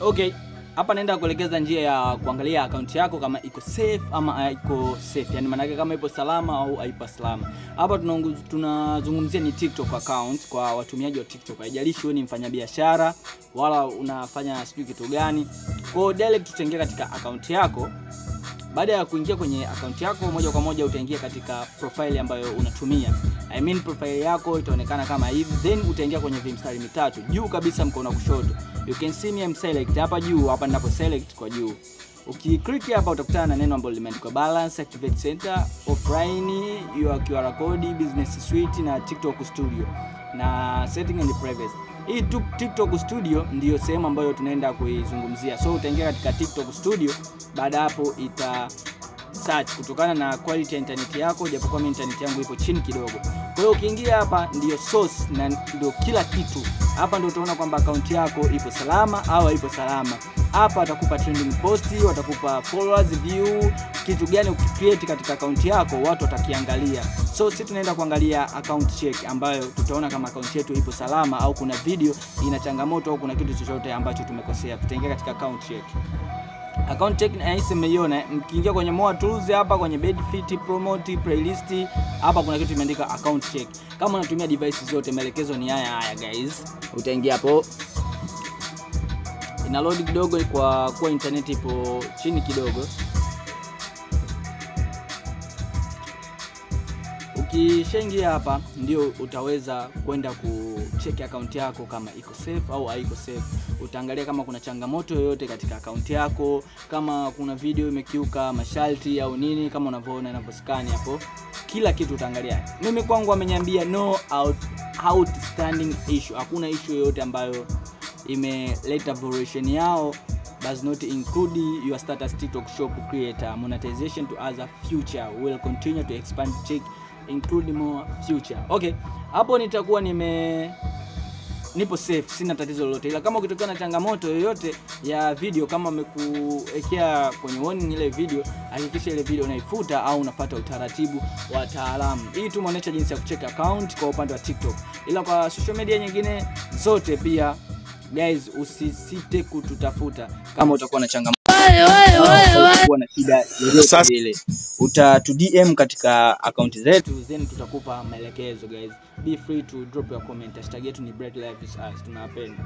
Okay. Hapa naenda kuelekeza njia ya kuangalia account yako kama iko safe ama haiko safe. Yani maana yake kama ipo salama au haipo salama. Hapa tunazungumzia ni TikTok account kwa watumiaji wa TikTok. Haijalishi wewe ni mfanyabiashara wala unafanya sijui kitu gani. Kwa direct tutaingia katika account yako. Baada ya kuingia kwenye account yako moja kwa moja utaingia katika profile ambayo unatumia. I mean profile yako itaonekana kama hivi, then utaingia kwenye vimstari mitatu. Juu kabisa mkono wa kushoto. You can see me I'm select hapa juu, hapa ninapo select kwa juu. Ukiklik hapa utakutana na neno ambalo limeandikwa balance, activate center, offline, your QR code, business suite na TikTok studio na setting and privacy. Hii TikTok studio ndio sehemu ambayo tunaenda kuizungumzia. So utaingia katika TikTok studio, baada hapo ita search kutokana na quality ya internet yako, japokuwa mimi internet yangu ipo chini kidogo. Kwa hiyo ukiingia hapa ndio source na ndio kila kitu. Hapa ndio utaona kwamba account yako ipo salama au haipo salama. Hapa watakupa trending post, watakupa followers, view, kitu gani ukicreate katika account yako watu watakiangalia. So sisi tunaenda kuangalia account check ambayo tutaona kama account yetu ipo salama au kuna video ina changamoto au kuna kitu chochote ambacho tumekosea. Tutaingia katika account check. Account check na hisi mmeiona, mkiingia kwenye more tools hapa kwenye benefit, promote, playlist, hapa kuna kitu imeandika account check. Kama unatumia device zote maelekezo ni haya guys. Utaingia hapo. Ina load kidogo kwa internet ipo chini kidogo. Ukishaingia hapa ndio utaweza kwenda kucheck account yako kama iko safe au haiko safe. Utaangalia kama kuna changamoto yoyote katika account yako, kama kuna video imekiuka masharti au nini, kama unavyoona inaposcan hapo. Kila kitu utaangalia. Mimi kwangu ameniambia no outstanding issue. Hakuna issue yoyote ambayo imeleta violation yao. Does not include your status TikTok shop creator monetization to other future will continue to expand check include more future. Okay, hapo nitakuwa nipo safe, sina tatizo lolote. Ila kama ukitokea na changamoto yoyote ya video, kama amekuwekea kwenye warning ile video, hakikisha ile video unaifuta au unafuata utaratibu wa wataalamu. Hii tumeonyesha jinsi ya kucheck account kwa upande wa TikTok. Ila kwa social media nyingine zote pia guys, usisite kututafuta kama utakuwa na changamoto kuwa na shida yoyote ile. Utatu DM katika account zetu, then tutakupa maelekezo guys. Be free to drop your comment. Hashtag yetu ni Bright Life is Us. Tunawapenda.